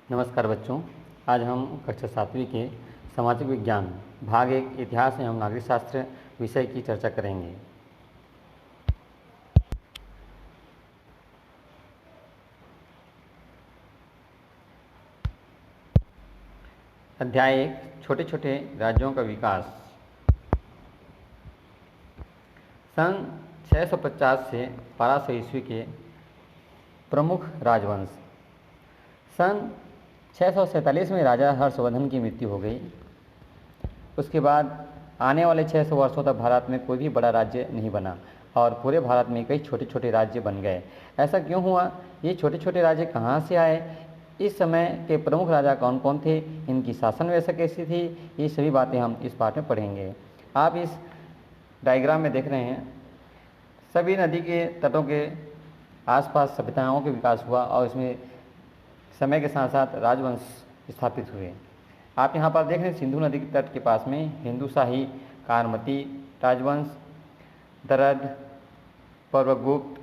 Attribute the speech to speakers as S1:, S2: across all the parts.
S1: नमस्कार बच्चों। आज हम कक्षा 7वीं के सामाजिक विज्ञान भाग 1 इतिहास एवं नागरिक शास्त्र विषय की चर्चा करेंगे। अध्याय 1 छोटे छोटे राज्यों का विकास। सन 650 से 1200 ईस्वी के प्रमुख राजवंश। सन 647 में राजा हर्षवर्धन की मृत्यु हो गई। उसके बाद आने वाले 600 वर्षों तक भारत में कोई भी बड़ा राज्य नहीं बना और पूरे भारत में कई छोटे छोटे राज्य बन गए। ऐसा क्यों हुआ? ये छोटे छोटे राज्य कहाँ से आए? इस समय के प्रमुख राजा कौन कौन थे? इनकी शासन व्यवस्था कैसी थी? ये सभी बातें हम इस पाठ में पढ़ेंगे। आप इस डायग्राम में देख रहे हैं, सभी नदी के तटों के आसपास सभ्यताओं के विकास हुआ और इसमें समय के साथ साथ राजवंश स्थापित हुए। आप यहाँ पर देख रहे हैं, सिंधु नदी के तट के पास में हिंदूशाही कारमती राजवंश, दरद, पर्वगुप्त।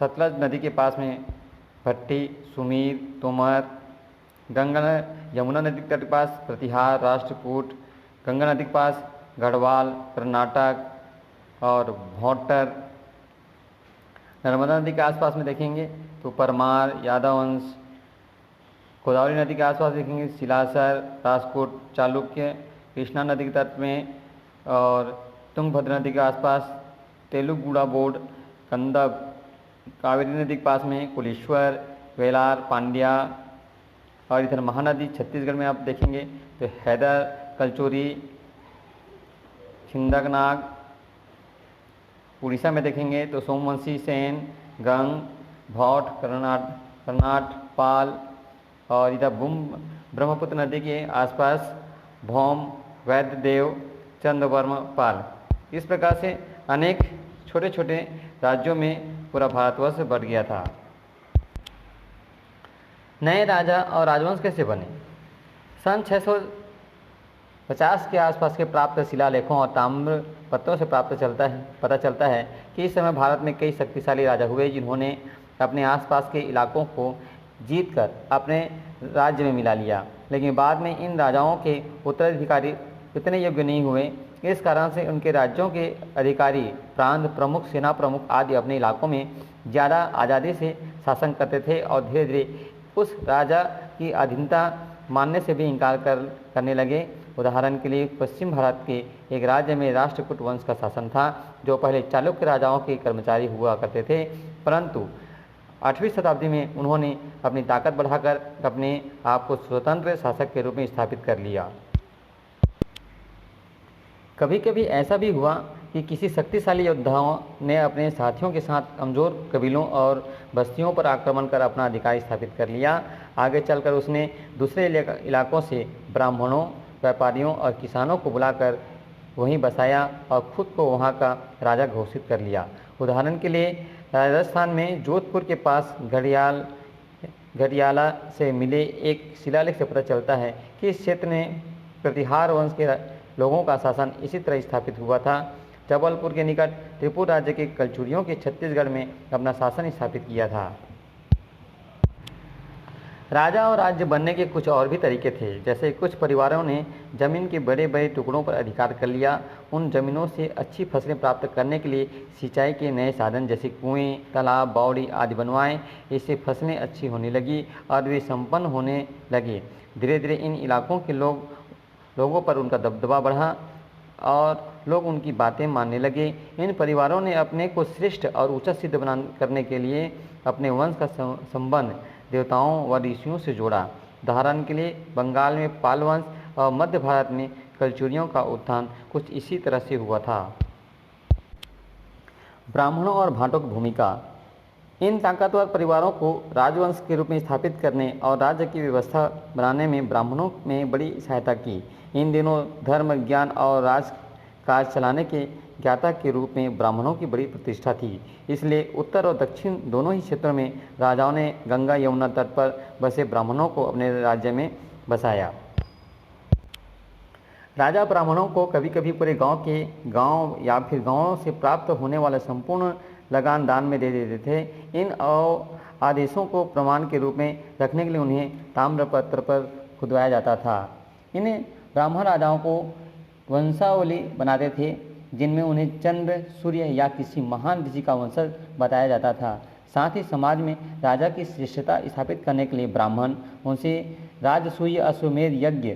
S1: सतलज नदी के पास में भट्टी, सुमीर, तोमर। गंगा यमुना नदी के तट के पास प्रतिहार, राष्ट्रकूट। गंगा नदी के पास गढ़वाल, कर्नाटक और भोटर। नर्मदा नदी के आसपास में देखेंगे तो परमार, यादववंश। गोदावरी नदी के आसपास देखेंगे सिलासर, राजकोट, चालुक्य। कृष्णा नदी के तट में और तुंगभद्रा नदी के आसपास तेलुगुड़ा बोर्ड, कंदब। कावेरी नदी के पास में कुलेश्वर, वेलार, पांड्या। और इधर महानदी छत्तीसगढ़ में आप देखेंगे तो हैदर, कलचोरी, छिंदकनाग। उड़ीसा में देखेंगे तो सोमवंशी, सेन, गंग, भौठ, कर्नाट, पाल। और इधर ब्रह्मपुत्र नदी के आसपास भौम, वैद्यदेव, चंद्रवर्मा, पाल। इस प्रकार से अनेक छोटे छोटे राज्यों में पूरा भारतवर्ष बढ़ गया था। नए राजा और राजवंश कैसे बने? सन 650 के आसपास के प्राप्त शिलालेखों और ताम्र पत्रों से पता चलता है कि इस समय भारत में कई शक्तिशाली राजा हुए जिन्होंने अपने आसपास के इलाकों को जीतकर अपने राज्य में मिला लिया। लेकिन बाद में इन राजाओं के उत्तराधिकारी इतने योग्य नहीं हुए। इस कारण से उनके राज्यों के अधिकारी, प्रांत प्रमुख, सेना प्रमुख आदि अपने इलाकों में ज़्यादा आज़ादी से शासन करते थे और धीरे धीरे उस राजा की अधीनता मानने से भी इनकार करने लगे। उदाहरण के लिए पश्चिम भारत के एक राज्य में राष्ट्रकूट वंश का शासन था, जो पहले चालुक्य राजाओं के कर्मचारी हुआ करते थे, परंतु 8वीं शताब्दी में उन्होंने अपनी ताकत बढ़ाकर अपने आप को स्वतंत्र शासक के रूप में स्थापित कर लिया। कभी कभी ऐसा भी हुआ कि किसी शक्तिशाली योद्धाओं ने अपने साथियों के साथ कमज़ोर कबीलों और बस्तियों पर आक्रमण कर अपना अधिकार स्थापित कर लिया। आगे चलकर उसने दूसरे इलाकों से ब्राह्मणों, व्यापारियों और किसानों को बुलाकर वहीं बसाया और खुद को वहाँ का राजा घोषित कर लिया। उदाहरण के लिए राजस्थान में जोधपुर के पास घड़ियाला से मिले एक शिलालेख से पता चलता है कि इस क्षेत्र में प्रतिहार वंश के लोगों का शासन इसी तरह स्थापित हुआ था। जबलपुर के निकट त्रिपुर राज्य के कलचुरियों के छत्तीसगढ़ में अपना शासन स्थापित किया था। राजा और राज्य बनने के कुछ और भी तरीके थे, जैसे कुछ परिवारों ने जमीन के बड़े बड़े टुकड़ों पर अधिकार कर लिया। उन जमीनों से अच्छी फसलें प्राप्त करने के लिए सिंचाई के नए साधन जैसे कुएं, तालाब, बावड़ी आदि बनवाए। इससे फसलें अच्छी होने लगी और वे संपन्न होने लगे। धीरे धीरे इन इलाकों के लोगों पर उनका दबदबा बढ़ा और लोग उनकी बातें मानने लगे। इन परिवारों ने अपने को श्रेष्ठ और ऊंचा सिद्ध करने के लिए अपने वंश का संबंध देवताओं व ऋषियों से जोड़ा। उदाहरण के लिए बंगाल में पाल वंश और मध्य भारत में कलचुरियों का उत्थान कुछ इसी तरह से हुआ था। ब्राह्मणों और भाटों की भूमिका। इन ताकतवर परिवारों को राजवंश के रूप में स्थापित करने और राज्य की व्यवस्था बनाने में ब्राह्मणों ने बड़ी सहायता की। इन दिनों धर्म, ज्ञान और राजकाज चलाने के ज्ञाता के रूप में ब्राह्मणों की बड़ी प्रतिष्ठा थी। इसलिए उत्तर और दक्षिण दोनों ही क्षेत्रों में राजाओं ने गंगा यमुना तट पर बसे ब्राह्मणों को अपने राज्य में बसाया। राजा ब्राह्मणों को कभी कभी पूरे गांव या फिर गांवों से प्राप्त होने वाला संपूर्ण लगान दान में दे देते थे। इन आदेशों को प्रमाण के रूप में रखने के लिए उन्हें ताम्रपत्र पर खुदवाया जाता था। इन्हें ब्राह्मण राजाओं को वंशावली बनाते थे, जिनमें उन्हें चंद्र, सूर्य या किसी महान ऋषि का वंशज बताया जाता था। साथ ही समाज में राजा की श्रेष्ठता स्थापित करने के लिए ब्राह्मण उनसे राजसूय अश्वमेध यज्ञ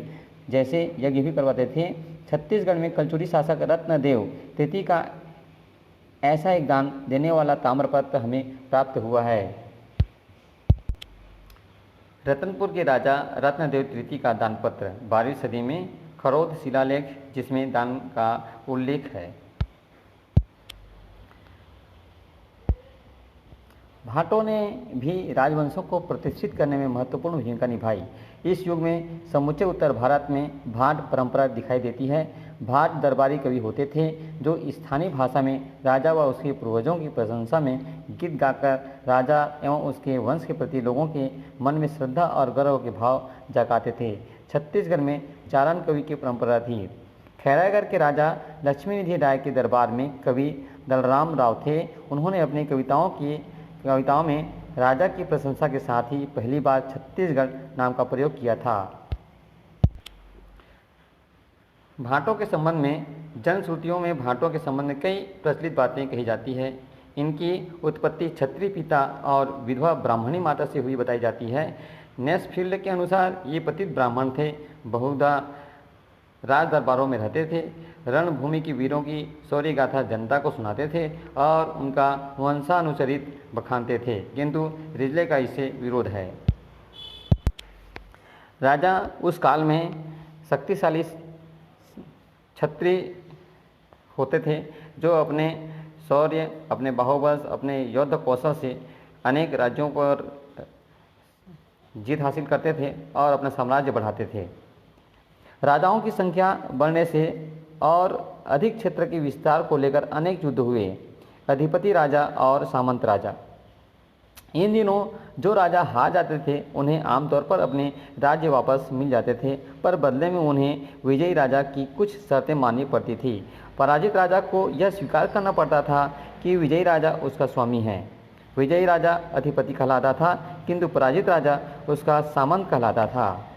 S1: जैसे यज्ञ भी करवाते थे। छत्तीसगढ़ में कलचुरी शासक रत्नदेव तृतीय का ऐसा एक दान देने वाला ताम्रपत्र हमें प्राप्त हुआ है। रतनपुर के राजा रत्नदेव तृतीय का दानपत्र 12वीं सदी में खरोद शिलालेख, जिसमें दान का उल्लेख है। भाटों ने भी राजवंशों को प्रतिष्ठित करने में महत्वपूर्ण भूमिका निभाई। इस युग में समूचे उत्तर भारत में भाट परंपरा दिखाई देती है। भाट दरबारी कवि होते थे जो स्थानीय भाषा में राजा व उसके पूर्वजों की प्रशंसा में गीत गाकर राजा एवं उसके वंश के प्रति लोगों के मन में श्रद्धा और गर्व के भाव जगाते थे। छत्तीसगढ़ में चारण कवि की परंपरा थी। खैरागढ़ के राजा लक्ष्मीनिधि राय के दरबार में कवि दलराम राव थे। उन्होंने अपनी कविताओं में राजा की प्रशंसा के साथ ही पहली बार छत्तीसगढ़ नाम का प्रयोग किया था। भाटों के संबंध में जनश्रुतियों में भाटों के संबंध में कई प्रचलित बातें कही जाती है। इनकी उत्पत्ति क्षत्रिय पिता और विधवा ब्राह्मणी माता से हुई बताई जाती है। नेस्फील्ड के अनुसार ये पतित ब्राह्मण थे, बहुधा राज दरबारों में रहते थे, रणभूमि की वीरों की शौर्य गाथा जनता को सुनाते थे और उनका वंशानुचरित बखानते थे, किंतु रिजले का इससे विरोध है। राजा उस काल में शक्तिशाली क्षत्रिय होते थे जो अपने शौर्य, अपने बाहुबल, अपने युद्ध कौशल से अनेक राज्यों पर जीत हासिल करते थे और अपना साम्राज्य बढ़ाते थे। राजाओं की संख्या बढ़ने से और अधिक क्षेत्र के विस्तार को लेकर अनेक युद्ध हुए। अधिपति राजा और सामंत राजा, इन दिनों जो राजा हार जाते थे उन्हें आमतौर पर अपने राज्य वापस मिल जाते थे, पर बदले में उन्हें विजयी राजा की कुछ शर्तें माननी पड़ती थी। पराजित राजा को यह स्वीकार करना पड़ता था कि विजयी राजा उसका स्वामी है। विजयी राजा अधिपति कहलाता था, किंतु पराजित राजा उसका सामंत कहलाता था।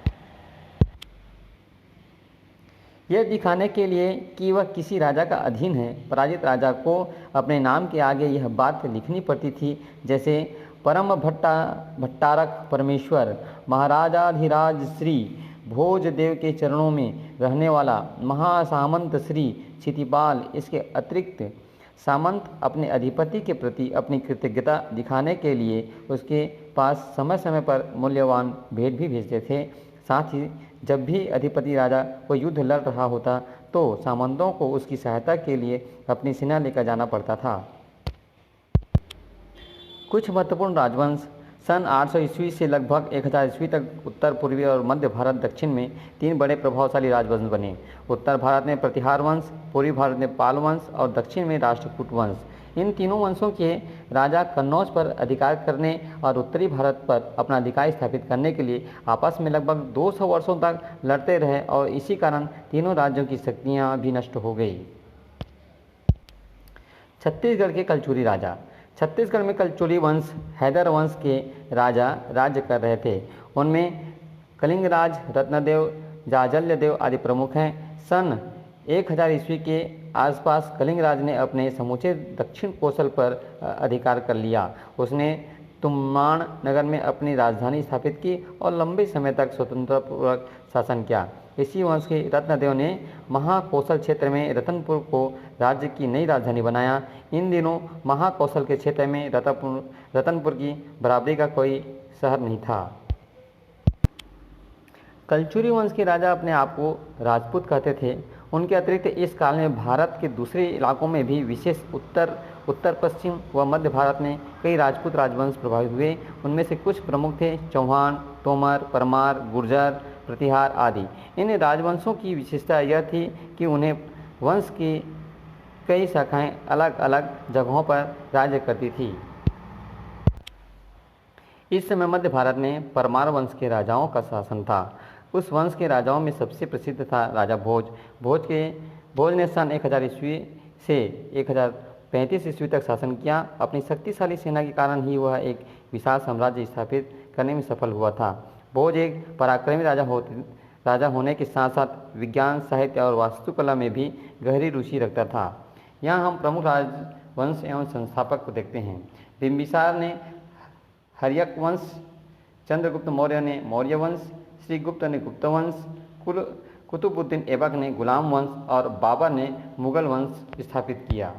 S1: यह दिखाने के लिए कि वह किसी राजा का अधीन है, पराजित राजा को अपने नाम के आगे यह बात लिखनी पड़ती थी, जैसे परम भट्टारक परमेश्वर महाराजाधिराज श्री भोज देव के चरणों में रहने वाला महासामंत श्री क्षितिपाल। इसके अतिरिक्त सामंत अपने अधिपति के प्रति अपनी कृतज्ञता दिखाने के लिए उसके पास समय समय पर मूल्यवान भेंट भी भेजते थे। साथ ही जब भी अधिपति राजा कोई युद्ध लड़ रहा होता तो सामंतों को उसकी सहायता के लिए अपनी सेना लेकर जाना पड़ता था। कुछ महत्वपूर्ण राजवंश सन 800 ईस्वी से लगभग 1000 ईस्वी तक उत्तर पूर्वी और मध्य भारत दक्षिण में 3 बड़े प्रभावशाली राजवंश बने। उत्तर भारत में प्रतिहार वंश, पूर्वी भारत में पाल वंश और दक्षिण में राष्ट्रकूट वंश। इन तीनों वंशों के राजा कन्नौज पर अधिकार करने और उत्तरी भारत पर अपना अधिकार स्थापित करने के लिए आपस में लगभग 200 वर्षों तक लड़ते रहे और इसी कारण तीनों राज्यों की शक्तियाँ भी नष्ट हो गई। छत्तीसगढ़ के कलचुरी राजा। छत्तीसगढ़ में कलचुरी वंश हैदर वंश के राजा राज्य कर रहे थे। उनमें कलिंगराज, रत्नदेव, जाजल्यदेव आदि प्रमुख हैं। सन 1000 ईस्वी के आसपास कलिंगराज ने अपने समूचे दक्षिण कोसल पर अधिकार कर लिया। उसने तुम्माण नगर में अपनी राजधानी स्थापित की और लंबे समय तक स्वतंत्रपूर्वक शासन किया। इसी वंश के रत्नदेव ने महाकौशल क्षेत्र में रतनपुर को राज्य की नई राजधानी बनाया। इन दिनों महाकौशल के क्षेत्र में रतनपुर की बराबरी का कोई शहर नहीं था। कलचुरी वंश के राजा अपने आप को राजपूत कहते थे। उनके अतिरिक्त इस काल में भारत के दूसरे इलाकों में भी, विशेष उत्तर पश्चिम व मध्य भारत में कई राजपूत राजवंश प्रभावित हुए। उनमें से कुछ प्रमुख थे चौहान, तोमर, परमार, गुर्जर, प्रतिहार आदि। इन राजवंशों की विशेषता यह थी कि उन्हें वंश की कई शाखाएं अलग अलग जगहों पर राज्य करती थी। इस समय मध्य भारत में परमार वंश के राजाओं का शासन था। उस वंश के राजाओं में सबसे प्रसिद्ध था राजा भोज। भोज ने सन 1000 ईस्वी से 35 ईस्वी तक शासन किया। अपनी शक्तिशाली सेना के कारण ही वह एक विशाल साम्राज्य स्थापित करने में सफल हुआ था। भोज एक पराक्रमी राजा होने के साथ साथ विज्ञान, साहित्य और वास्तुकला में भी गहरी रुचि रखता था। यहाँ हम प्रमुख राजवंश एवं संस्थापक को देखते हैं। बिंबिसार ने हर्यक वंश, चंद्रगुप्त मौर्य ने मौर्य वंश, श्रीगुप्त ने गुप्त वंश, कुतुबुद्दीन ऐबक ने गुलाम वंश और बाबर ने मुगल वंश स्थापित किया।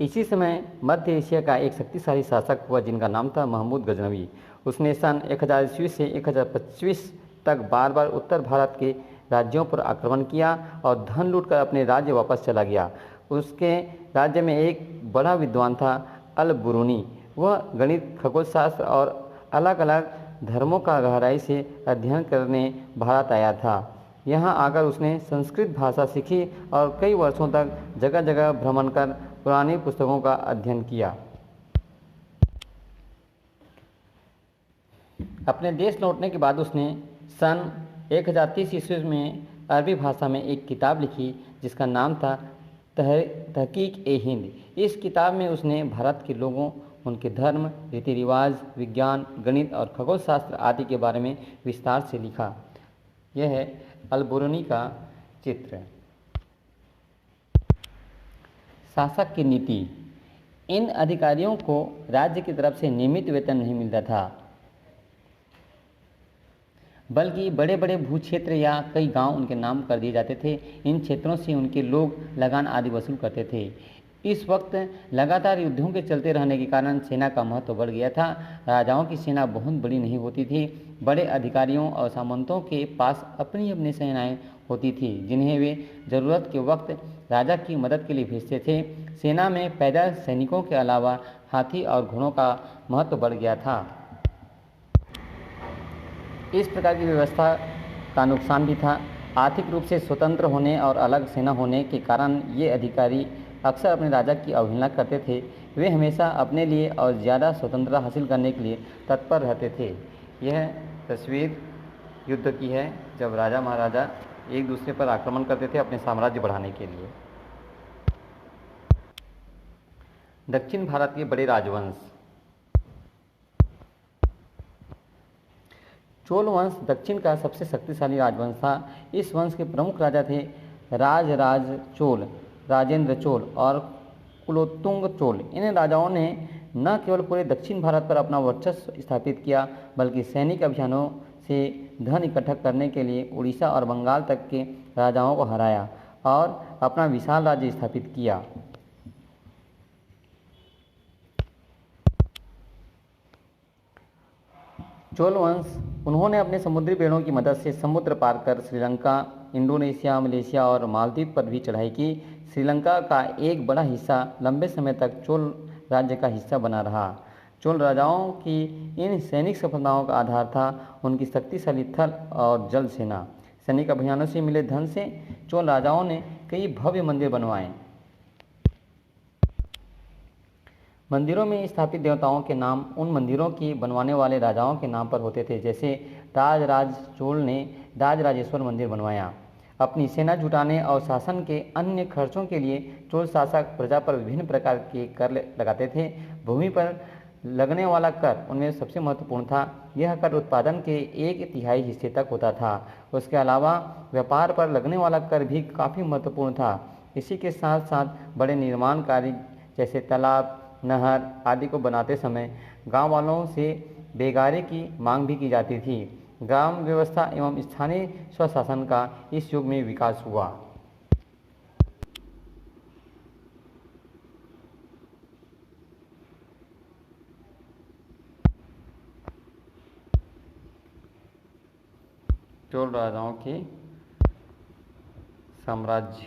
S1: इसी समय मध्य एशिया का एक शक्तिशाली शासक हुआ जिनका नाम था महमूद गजनवी। उसने सन 1000 ईस्वी से 1025 तक बार बार उत्तर भारत के राज्यों पर आक्रमण किया और धन लूटकर अपने राज्य वापस चला गया। उसके राज्य में एक बड़ा विद्वान था अल बुरूनी। वह गणित, खगोलशास्त्र और अलग अलग धर्मों का गहराई से अध्ययन करने भारत आया था। यहाँ आकर उसने संस्कृत भाषा सीखी और कई वर्षों तक जगह जगह भ्रमण कर पुरानी पुस्तकों का अध्ययन किया। अपने देश लौटने के बाद उसने सन 1030 ईस्वी में अरबी भाषा में एक किताब लिखी जिसका नाम था तहकीक-ए-हिंद। इस किताब में उसने भारत के लोगों, उनके धर्म, रीति रिवाज, विज्ञान, गणित और खगोलशास्त्र आदि के बारे में विस्तार से लिखा। यह है अल बुरूनी का चित्र। शासक की नीति। इन अधिकारियों को राज्य की तरफ से नियमित वेतन नहीं मिलता था, बल्कि बड़े बड़े भूक्षेत्र या कई गांव उनके नाम कर दिए जाते थे। इन क्षेत्रों से उनके लोग लगान आदि वसूल करते थे। इस वक्त लगातार युद्धों के चलते रहने के कारण सेना का महत्व बढ़ गया था। राजाओं की सेना बहुत बड़ी नहीं होती थी। बड़े अधिकारियों और सामंतों के पास अपनी अपनी सेनाएं होती थी जिन्हें वे ज़रूरत के वक्त राजा की मदद के लिए भेजते थे। सेना में पैदल सैनिकों के अलावा हाथी और घोड़ों का महत्व बढ़ गया था। इस प्रकार की व्यवस्था का नुकसान भी था। आर्थिक रूप से स्वतंत्र होने और अलग सेना होने के कारण ये अधिकारी अक्सर अपने राजा की अवहेलना करते थे। वे हमेशा अपने लिए और ज़्यादा स्वतंत्रता हासिल करने के लिए तत्पर रहते थे। यह तस्वीर युद्ध की है जब राजा महाराजा एक दूसरे पर आक्रमण करते थे अपने साम्राज्य बढ़ाने के लिए। दक्षिण भारत के बड़े राजवंश। चोल वंश दक्षिण का सबसे शक्तिशाली राजवंश था। इस वंश के प्रमुख राजा थे राजराज चोल, राजेंद्र चोल और कुलोत्तुंग चोल। इन राजाओं ने न केवल पूरे दक्षिण भारत पर अपना वर्चस्व स्थापित किया, बल्कि सैनिक अभियानों से धन इकट्ठा करने के लिए उड़ीसा और बंगाल तक के राजाओं को हराया और अपना विशाल राज्य स्थापित किया। चोल वंश उन्होंने अपने समुद्री बेड़ों की मदद से समुद्र पार कर श्रीलंका, इंडोनेशिया, मलेशिया और मालदीव पर भी चढ़ाई की। श्रीलंका का एक बड़ा हिस्सा लंबे समय तक चोल राज्य का हिस्सा बना रहा। चोल राजाओं की इन सैनिक सफलताओं का आधार था उनकी शक्तिशाली थल और जल सेना। सैनिक अभियानों से मिले धन से चोल राजाओं ने कई भव्य मंदिर बनवाए। मंदिरों में स्थापित देवताओं के नाम उन मंदिरों की बनवाने वाले राजाओं के नाम पर होते थे। जैसे राजराज चोल ने राजराजेश्वर मंदिर बनवाया। अपनी सेना जुटाने और शासन के अन्य खर्चों के लिए चोल शासक प्रजा पर विभिन्न प्रकार के कर लगाते थे। भूमि पर लगने वाला कर उनमें सबसे महत्वपूर्ण था। यह कर उत्पादन के 1/3 हिस्से तक होता था। उसके अलावा व्यापार पर लगने वाला कर भी काफ़ी महत्वपूर्ण था। इसी के साथ साथ बड़े निर्माण कार्य जैसे तालाब, नहर आदि को बनाते समय गांव वालों से बेगारे की मांग भी की जाती थी। ग्राम व्यवस्था एवं स्थानीय स्वशासन का इस युग में विकास हुआ। चोल राजाओं के साम्राज्य।